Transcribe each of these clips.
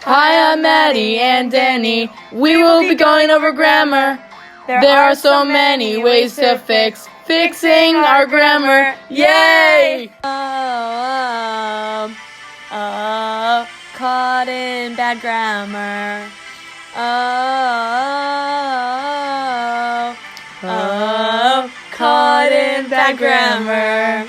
Hi, I'm Maddy and Danny. We will be going over grammar. There are so many ways to fixing our grammar. Yay! Caught in bad grammar. Caught in bad grammar.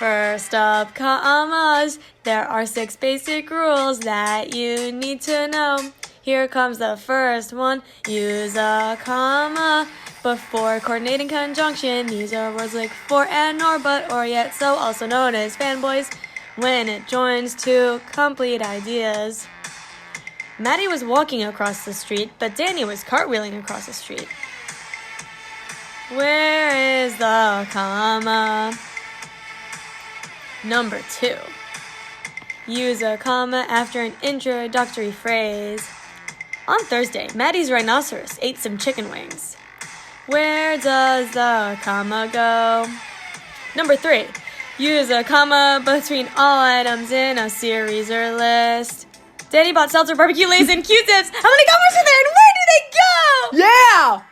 First up, commas. There are 6 basic rules that you need to know. Here comes the first one. Use a comma before coordinating conjunction. These are words like for and or, but, or, yet, so, also known as fanboys, when it joins two complete ideas. Maddy was walking across the street, but Danny was cartwheeling across the street. Where is the comma? Number 2. Use a comma after an introductory phrase. On Thursday, Maddy's rhinoceros ate some chicken wings. Where does the comma go? Number 3. Use a comma between all items in a series or list. Danny bought seltzer, barbecue lays, and Q-tips. How many commas are there and where do they go? Yeah!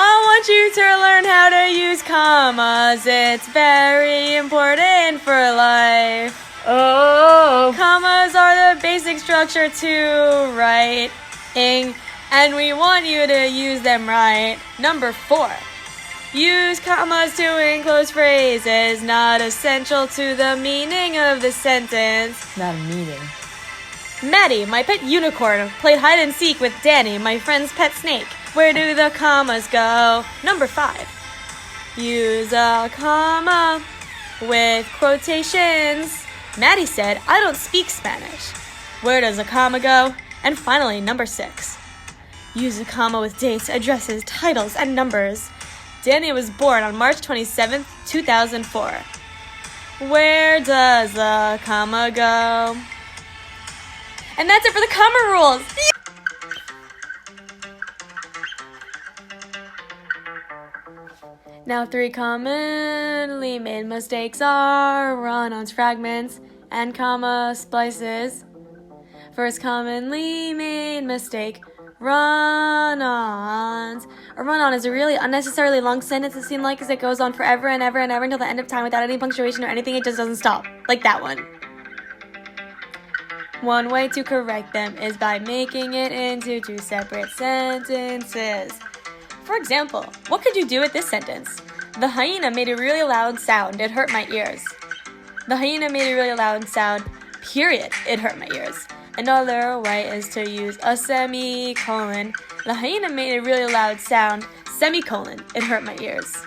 I want you to learn how to use commas. It's very important for life. Oh! Commas are the basic structure to writing, and we want you to use them right. Number 4. Use commas to enclose phrases not essential to the meaning of the sentence. Not a meaning. Maddy, my pet unicorn, played hide and seek with Danny, my friend's pet snake. Where do the commas go? Number 5. Use a comma with quotations. Maddy said, I don't speak Spanish. Where does a comma go? And finally, number 6. Use a comma with dates, addresses, titles, and numbers. Danny was born on March 27th, 2004. Where does the comma go? And that's it for the comma rules. Now 3 commonly made mistakes are Run-Ons, Fragments, and comma Splices. First commonly made mistake, Run-Ons. A run-on is a really unnecessarily long sentence it seems like as it goes on forever and ever and ever until the end of time without any punctuation or anything. It just doesn't stop. Like that one. One way to correct them is by making it into 2 separate sentences. For example, what could you do with this sentence? The hyena made a really loud sound. It hurt my ears. The hyena made a really loud sound, period. It hurt my ears. Another way is to use a semicolon. The hyena made a really loud sound, semicolon. It hurt my ears.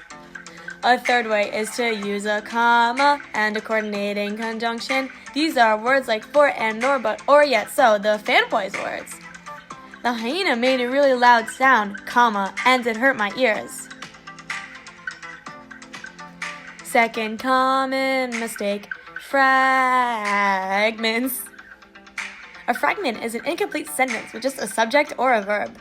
A third way is to use a comma and a coordinating conjunction. These are words like for and nor, but, or, yet, so, the fanboys words. The hyena made a really loud sound, comma, and it hurt my ears. Second common mistake, fragments. A fragment is an incomplete sentence with just a subject or a verb.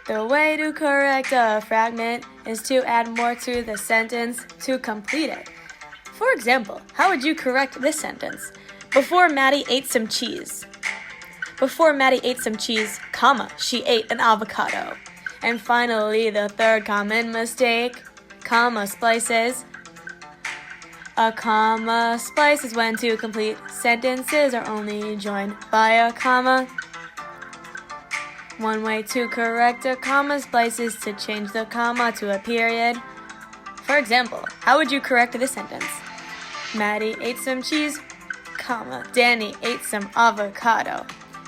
The way to correct a fragment is to add more to the sentence to complete it. For example, how would you correct this sentence? Before Maddy ate some cheese. Before Maddy ate some cheese, comma, she ate an avocado. And finally, the third common mistake, comma splices. A comma splice is when 2 complete sentences are only joined by a comma. One way to correct a comma splice is to change the comma to a period. For example, how would you correct this sentence? Maddy ate some cheese, comma, Danny ate some avocado.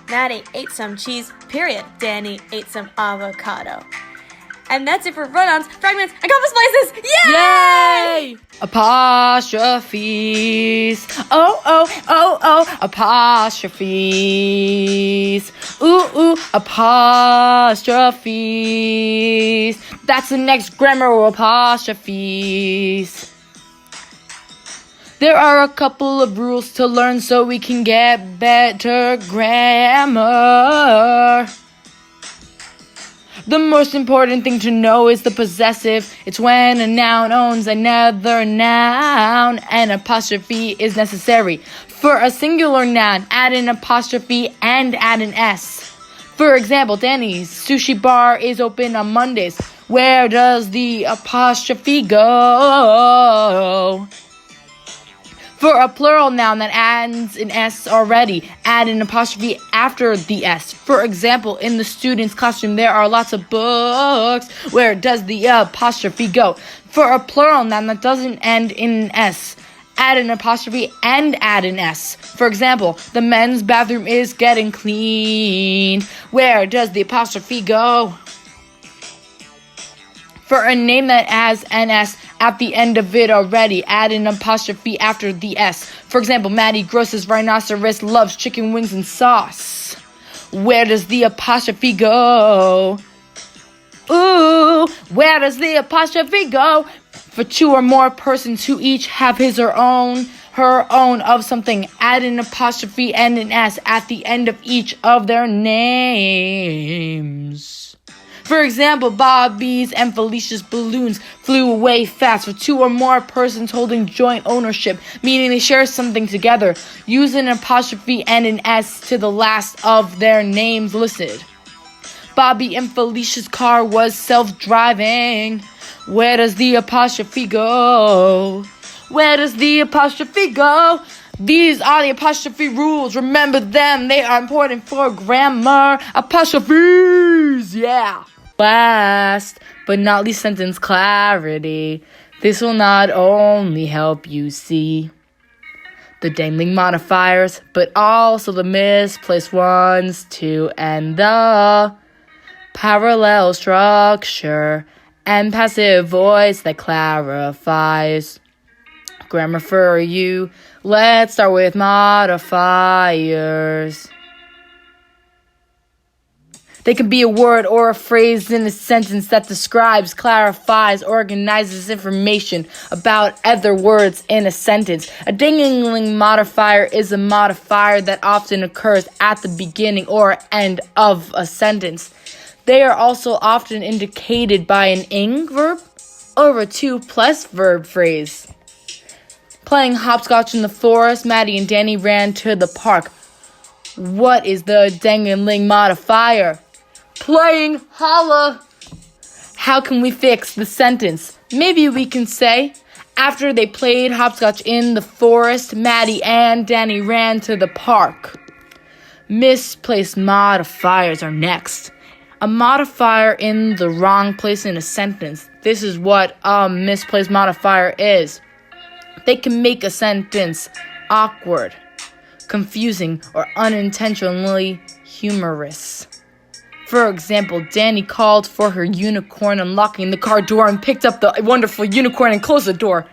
Maddy ate some cheese, period. Danny ate some avocado. And that's it for Run-Ons, Fragments, and comma splices. Yay! Yay! Apostrophes. Oh, oh, oh, oh. Apostrophes. Ooh, ooh. Apostrophes. That's the next grammar rule. Apostrophes. There are a couple of rules to learn so we can get better grammar. The most important thing to know is the possessive. It's when a noun owns another noun. An apostrophe is necessary For a singular noun, add an apostrophe and add an S. For example, Danny's sushi bar is open on Mondays. Where does the apostrophe go? For a plural noun that adds an S already, add an apostrophe after the S. For example, in the student's classroom, there are lots of books. Where does the apostrophe go? For a plural noun that doesn't end in an S, add an apostrophe and add an S. For example, the men's bathroom is getting cleaned. Where does the apostrophe go? For a name that has an S at the end of it already, add an apostrophe after the S. For example, Maddy grosses rhinoceros loves chicken wings and sauce. Where does the apostrophe go? Ooh, where does the apostrophe go? For two or more persons who each have his or her own of something, add an apostrophe and an S at the end of each of their names. For example, Bobby's and Felicia's balloons flew away fast. For two or more persons holding joint ownership, meaning they share something together, use an apostrophe and an S to the last of their names listed. Bobby and Felicia's car was self-driving. Where does the apostrophe go? Where does the apostrophe go? These are the apostrophe rules. Remember them. They are important for grammar. Apostrophes, yeah. Last but not least, sentence clarity. This will not only help you see the dangling modifiers, but also the misplaced ones too, and the parallel structure and passive voice that clarifies grammar for you. Let's start with modifiers. They can be a word or a phrase in a sentence that describes, clarifies, organizes information about other words in a sentence. A dingling modifier is a modifier that often occurs at the beginning or end of a sentence. They are also often indicated by an ing verb or a to plus verb phrase. Playing hopscotch in the forest, Maddy and Danny ran to the park. What is the dangling modifier? Playing holla. How can we fix the sentence? Maybe we can say, after they played hopscotch in the forest, Maddy and Danny ran to the park. Misplaced modifiers are next. A modifier in the wrong place in a sentence. This is what a misplaced modifier is. They can make a sentence awkward, confusing, or unintentionally humorous. For example, Danny called for her unicorn, unlocking the car door, and picked up the wonderful unicorn and closed the door.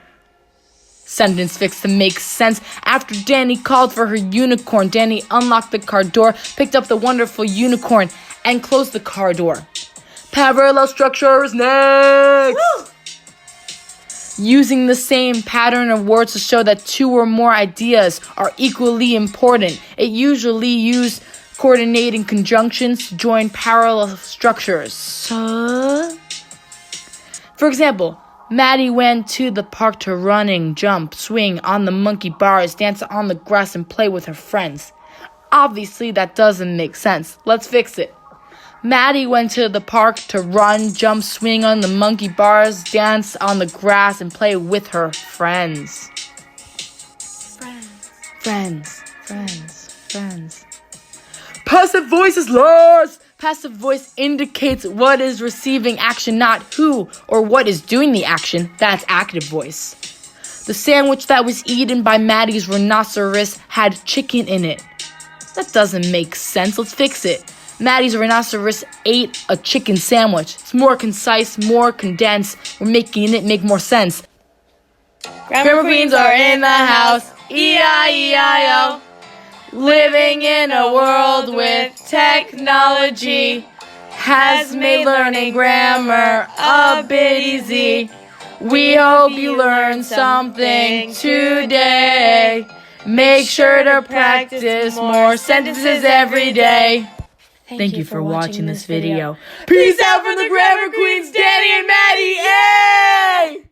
Sentence fixed to make sense. After Danny called for her unicorn, Danny unlocked the car door, picked up the wonderful unicorn, and closed the car door. Parallel structure is next. Woo! Using the same pattern of words to show that two or more ideas are equally important. It usually uses coordinating conjunctions to join parallel structures. For example, Maddy went to the park to running, jump, swing on the monkey bars, dance on the grass, and play with her friends. Obviously, that doesn't make sense. Let's fix it. Maddy went to the park to run, jump, swing on the monkey bars, dance on the grass, and play with her friends. Friends. Passive voice is lost. Passive voice indicates what is receiving action, not who or what is doing the action. That's active voice. The sandwich that was eaten by Maddy's rhinoceros had chicken in it. That doesn't make sense. Let's fix it. Maddy's rhinoceros ate a chicken sandwich. It's more concise, more condensed. We're making it make more sense. Grammar queens are in the house. E-I-E-I-O. Living in a world with technology has made learning grammar a bit easy. We hope you learned something today. Make sure to practice more sentences every day. Thank you for watching this video. Peace out from the Grammar Queens, Danny and Maddy. Yay!